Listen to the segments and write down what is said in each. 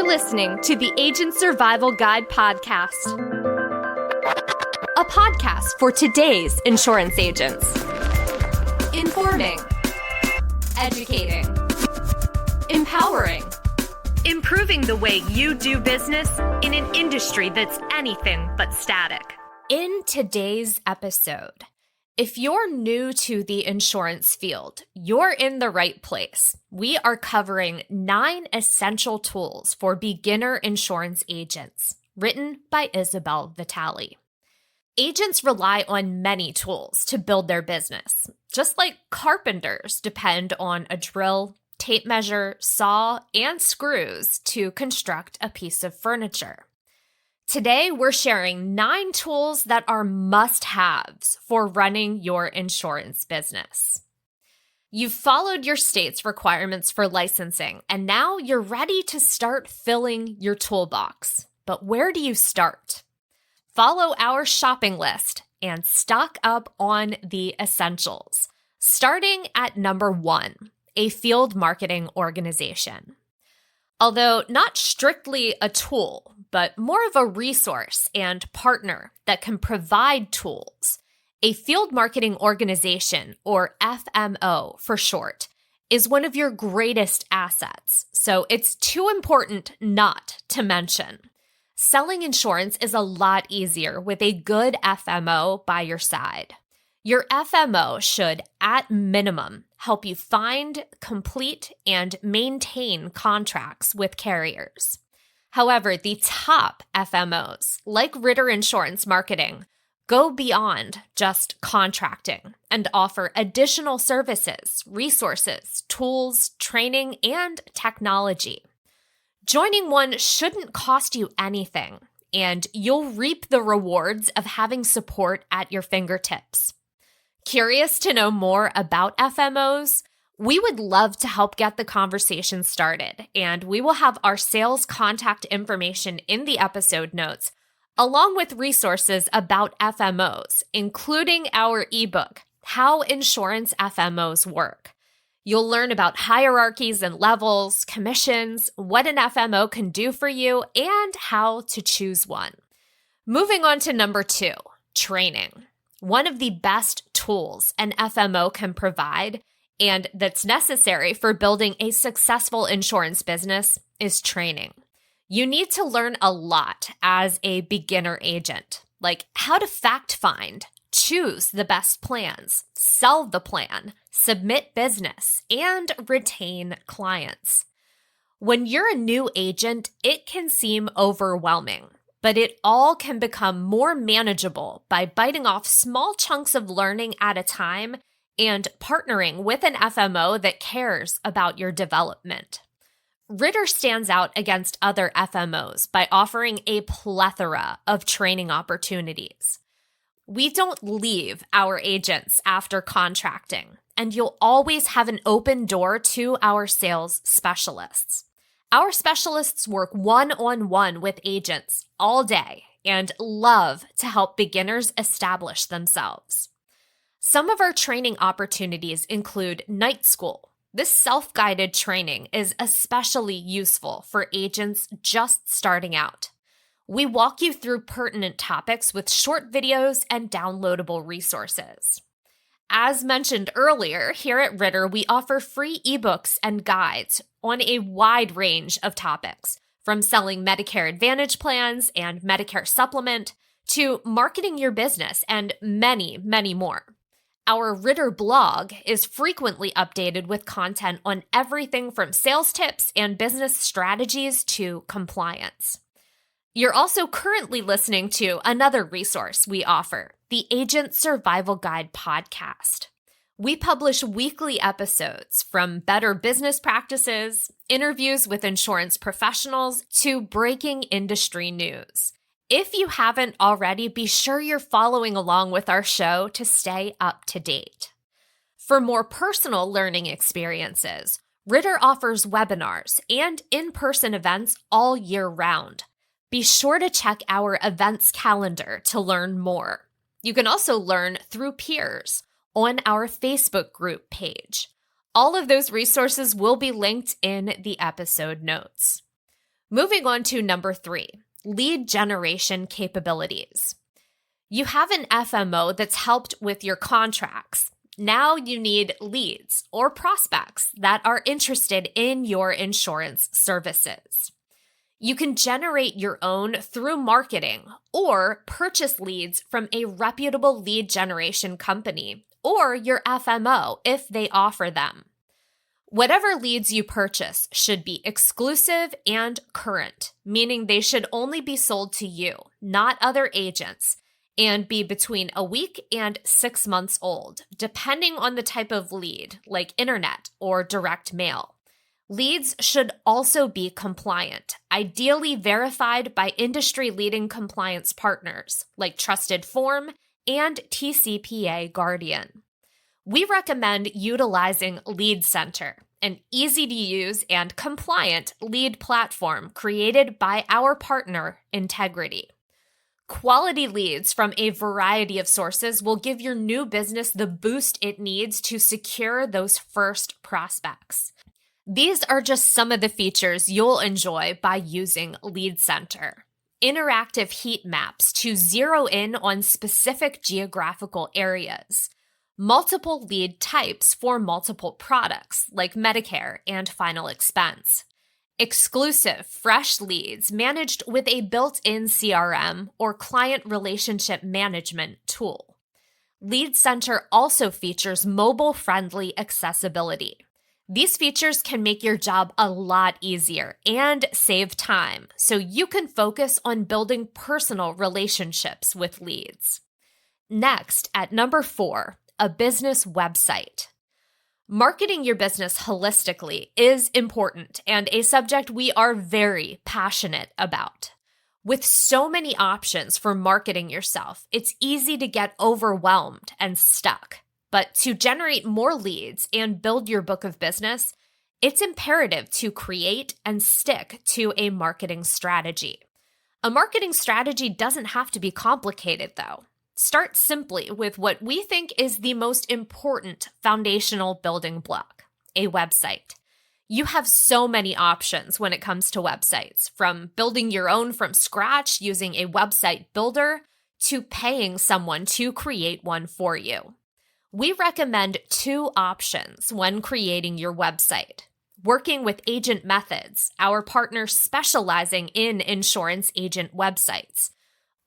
listening to the Agent Survival Guide podcast, a podcast for today's insurance agents. Informing, educating, empowering, improving the way you do business in an industry that's anything but static. In today's episode, if you're new to the insurance field, you're in the right place. We are covering 9 essential tools for beginner insurance agents, written by Isabel Vitale. Agents rely on many tools to build their business, just like carpenters depend on a drill, tape measure, saw, and screws to construct a piece of furniture. Today, we're sharing 9 tools that are must-haves for running your insurance business. You've followed your state's requirements for licensing, and now you're ready to start filling your toolbox. But where do you start? Follow our shopping list and stock up on the essentials, starting at number 1, a field marketing organization. Although not strictly a tool, but more of a resource and partner that can provide tools, a field marketing organization, or FMO for short, is one of your greatest assets, so it's too important not to mention. Selling insurance is a lot easier with a good FMO by your side. Your FMO should, at minimum, help you find, complete, and maintain contracts with carriers. However, the top FMOs, like Ritter Insurance Marketing, go beyond just contracting and offer additional services, resources, tools, training, and technology. Joining one shouldn't cost you anything, and you'll reap the rewards of having support at your fingertips. Curious to know more about FMOs? We would love to help get the conversation started, and we will have our sales contact information in the episode notes, along with resources about FMOs, including our ebook, How Insurance FMOs Work. You'll learn about hierarchies and levels, commissions, what an FMO can do for you, and how to choose one. Moving on to number 2, training. One of the best tools an FMO can provide, and that's necessary for building a successful insurance business, is training. You need to learn a lot as a beginner agent, like how to fact find, choose the best plans, sell the plan, submit business, and retain clients. When you're a new agent, it can seem overwhelming, but it all can become more manageable by biting off small chunks of learning at a time and partnering with an FMO that cares about your development. Ritter stands out against other FMOs by offering a plethora of training opportunities. We don't leave our agents after contracting, and you'll always have an open door to our sales specialists. Our specialists work one-on-one with agents all day and love to help beginners establish themselves. Some of our training opportunities include Night School. This self-guided training is especially useful for agents just starting out. We walk you through pertinent topics with short videos and downloadable resources. As mentioned earlier, here at Ritter, we offer free ebooks and guides on a wide range of topics, from selling Medicare Advantage plans and Medicare Supplement to marketing your business and many, many more. Our Ritter blog is frequently updated with content on everything from sales tips and business strategies to compliance. You're also currently listening to another resource we offer, the Agent Survival Guide podcast. We publish weekly episodes from better business practices, interviews with insurance professionals, to breaking industry news. If you haven't already, be sure you're following along with our show to stay up to date. For more personal learning experiences, Ritter offers webinars and in-person events all year round. Be sure to check our events calendar to learn more. You can also learn through peers on our Facebook group page. All of those resources will be linked in the episode notes. Moving on to number 3, lead generation capabilities. You have an FMO that's helped with your contracts. Now you need leads or prospects that are interested in your insurance services. You can generate your own through marketing or purchase leads from a reputable lead generation company or your FMO if they offer them. Whatever leads you purchase should be exclusive and current, meaning they should only be sold to you, not other agents, and be between a week and 6 months old, depending on the type of lead, like internet or direct mail. Leads should also be compliant, ideally verified by industry-leading compliance partners like Trusted Form and TCPA Guardian. We recommend utilizing Lead Center, an easy-to-use and compliant lead platform created by our partner, Integrity. Quality leads from a variety of sources will give your new business the boost it needs to secure those first prospects. These are just some of the features you'll enjoy by using Lead Center. Interactive heat maps to zero in on specific geographical areas. Multiple lead types for multiple products like Medicare and final expense. Exclusive, fresh leads managed with a built-in CRM or client relationship management tool. Lead Center also features mobile-friendly accessibility. These features can make your job a lot easier and save time, so you can focus on building personal relationships with leads. Next, at number 4, a business website. Marketing your business holistically is important and a subject we are very passionate about. With so many options for marketing yourself, it's easy to get overwhelmed and stuck. But to generate more leads and build your book of business, it's imperative to create and stick to a marketing strategy. A marketing strategy doesn't have to be complicated, though. Start simply with what we think is the most important foundational building block, a website. You have so many options when it comes to websites, from building your own from scratch using a website builder to paying someone to create one for you. We recommend 2 options when creating your website. Working with Agent Methods, our partner specializing in insurance agent websites.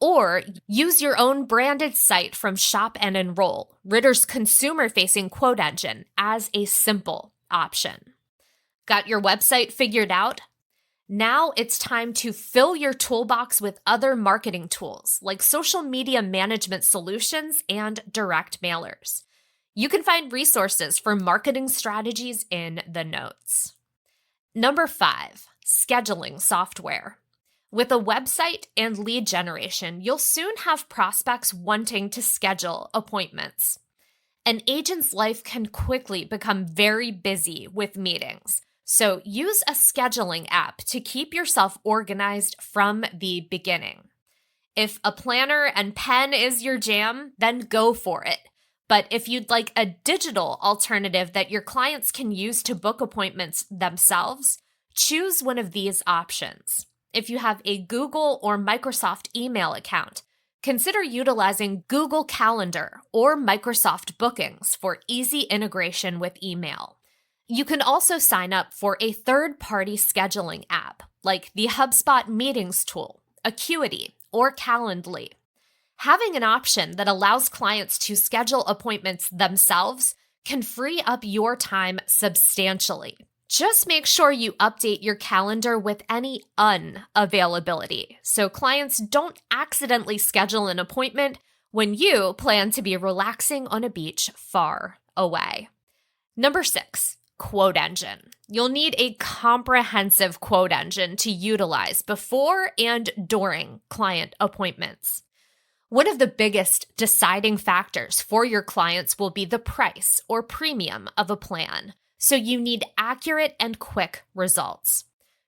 Or use your own branded site from Shop and Enroll, Ritter's consumer-facing quote engine, as a simple option. Got your website figured out? Now it's time to fill your toolbox with other marketing tools like social media management solutions and direct mailers. You can find resources for marketing strategies in the notes. Number 5, scheduling software. With a website and lead generation, you'll soon have prospects wanting to schedule appointments. An agent's life can quickly become very busy with meetings, so use a scheduling app to keep yourself organized from the beginning. If a planner and pen is your jam, then go for it. But if you'd like a digital alternative that your clients can use to book appointments themselves, choose one of these options. If you have a Google or Microsoft email account, consider utilizing Google Calendar or Microsoft Bookings for easy integration with email. You can also sign up for a third-party scheduling app like the HubSpot Meetings tool, Acuity, or Calendly. Having an option that allows clients to schedule appointments themselves can free up your time substantially. Just make sure you update your calendar with any unavailability so clients don't accidentally schedule an appointment when you plan to be relaxing on a beach far away. Number 6, quote engine. You'll need a comprehensive quote engine to utilize before and during client appointments. One of the biggest deciding factors for your clients will be the price or premium of a plan. So you need accurate and quick results.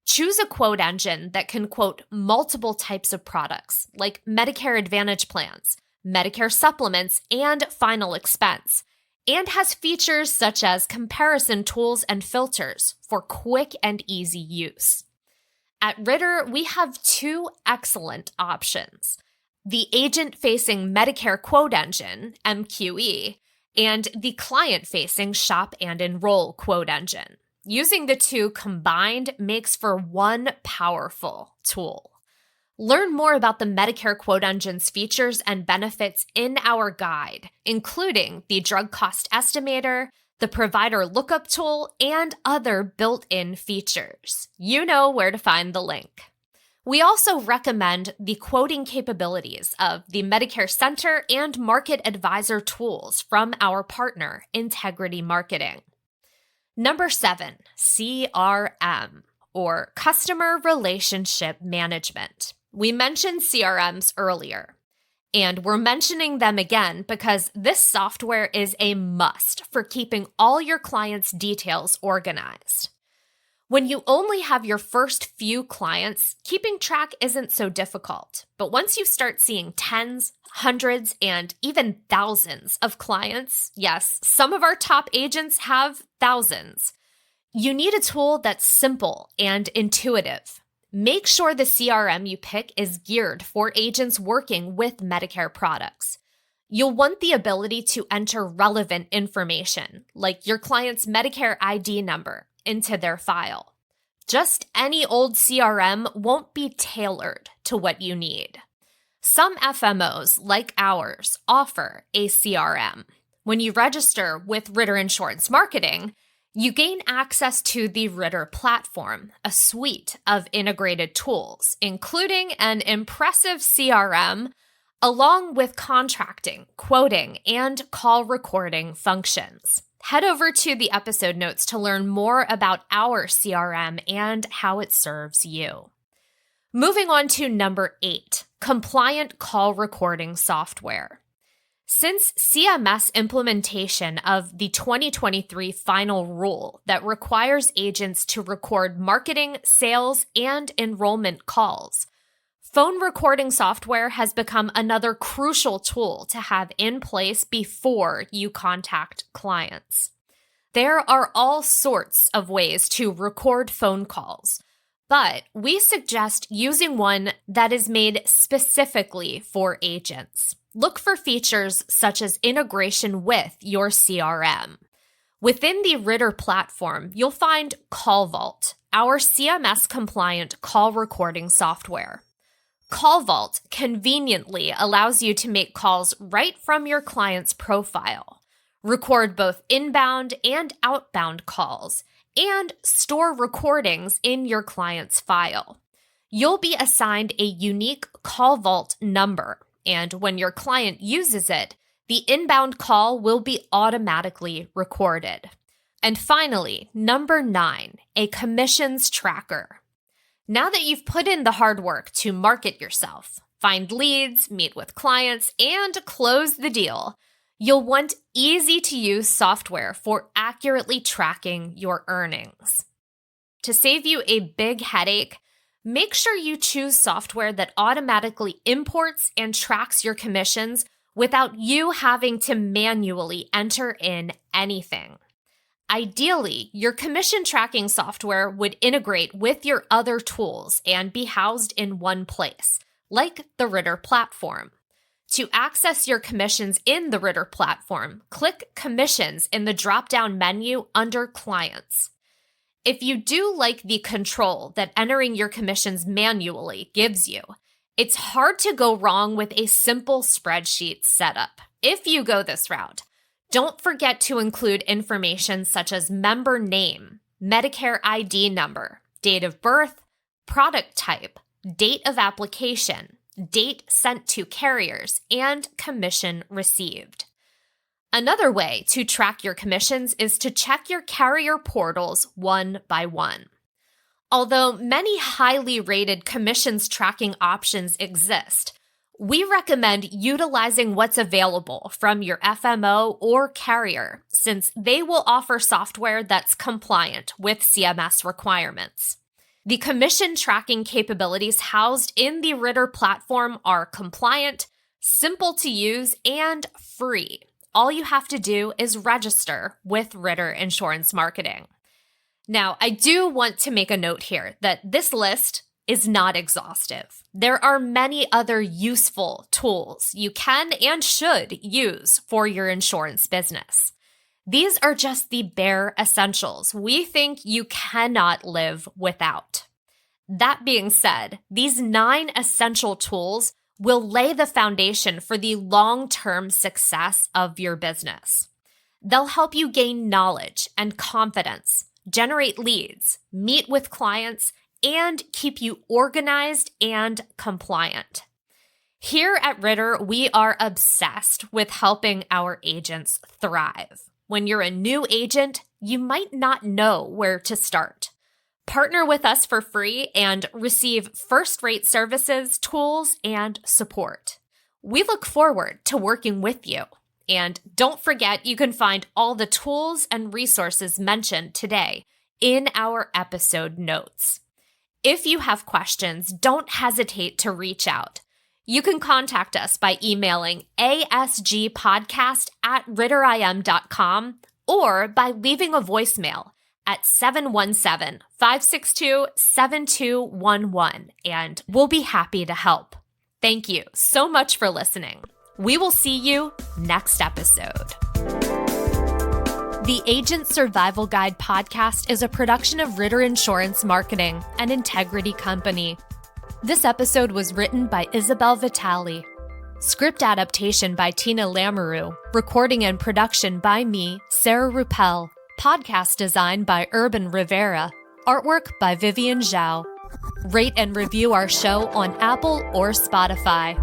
Choose a quote engine that can quote multiple types of products like Medicare Advantage plans, Medicare supplements, and final expense, and has features such as comparison tools and filters for quick and easy use. At Ritter, we have two excellent options: the agent-facing Medicare Quote Engine, MQE, and the client-facing Shop and Enroll Quote Engine. Using the two combined makes for one powerful tool. Learn more about the Medicare Quote Engine's features and benefits in our guide, including the drug cost estimator, the provider lookup tool, and other built-in features. You know where to find the link. We also recommend the quoting capabilities of the Medicare Center and Market Advisor tools from our partner, Integrity Marketing. Number 7, CRM, or Customer Relationship Management. We mentioned CRMs earlier, and we're mentioning them again because this software is a must for keeping all your clients' details organized. When you only have your first few clients, keeping track isn't so difficult. But once you start seeing tens, hundreds, and even thousands of clients, yes, some of our top agents have thousands, you need a tool that's simple and intuitive. Make sure the CRM you pick is geared for agents working with Medicare products. You'll want the ability to enter relevant information, like your client's Medicare ID number, into their file. Just any old CRM won't be tailored to what you need. Some FMOs, like ours, offer a CRM. When you register with Ritter Insurance Marketing, you gain access to the Ritter platform, a suite of integrated tools, including an impressive CRM, along with contracting, quoting, and call recording functions. Head over to the episode notes to learn more about our CRM and how it serves you. Moving on to number 8, compliant call recording software. Since CMS implementation of the 2023 final rule that requires agents to record marketing, sales, and enrollment calls, phone recording software has become another crucial tool to have in place before you contact clients. There are all sorts of ways to record phone calls, but we suggest using one that is made specifically for agents. Look for features such as integration with your CRM. Within the Ritter platform, you'll find Call Vault, our CMS-compliant call recording software. Call Vault conveniently allows you to make calls right from your client's profile, record both inbound and outbound calls, and store recordings in your client's file. You'll be assigned a unique Call Vault number, and when your client uses it, the inbound call will be automatically recorded. And finally, number 9, a commissions tracker. Now that you've put in the hard work to market yourself, find leads, meet with clients, and close the deal, you'll want easy-to-use software for accurately tracking your earnings. To save you a big headache, make sure you choose software that automatically imports and tracks your commissions without you having to manually enter in anything. Ideally, your commission tracking software would integrate with your other tools and be housed in one place, like the Ritter platform. To access your commissions in the Ritter platform, click Commissions in the drop-down menu under Clients. If you do like the control that entering your commissions manually gives you, it's hard to go wrong with a simple spreadsheet setup. If you go this route, don't forget to include information such as member name, Medicare ID number, date of birth, product type, date of application, date sent to carriers, and commission received. Another way to track your commissions is to check your carrier portals one by one. Although many highly rated commissions tracking options exist, we recommend utilizing what's available from your FMO or carrier, since they will offer software that's compliant with CMS requirements. The commission tracking capabilities housed in the Ritter platform are compliant, simple to use, and free. All you have to do is register with Ritter Insurance Marketing. Now, I do want to make a note here that this list, is not exhaustive. There are many other useful tools you can and should use for your insurance business. These are just the bare essentials we think you cannot live without. That being said, these 9 essential tools will lay the foundation for the long-term success of your business. They'll help you gain knowledge and confidence, generate leads, meet with clients, and keep you organized and compliant. Here at Ritter, we are obsessed with helping our agents thrive. When you're a new agent, you might not know where to start. Partner with us for free and receive first-rate services, tools, and support. We look forward to working with you. And don't forget, you can find all the tools and resources mentioned today in our episode notes. If you have questions, don't hesitate to reach out. You can contact us by emailing asgpodcast@ritterim.com or by leaving a voicemail at 717-562-7211, and we'll be happy to help. Thank you so much for listening. We will see you next episode. The Agent Survival Guide podcast is a production of Ritter Insurance Marketing, an integrity company. This episode was written by Isabel Vitale. Script adaptation by Tina Lamoureux. Recording and production by me, Sarah Ruppel. Podcast design by Urban Rivera. Artwork by Vivian Zhao. Rate and review our show on Apple or Spotify.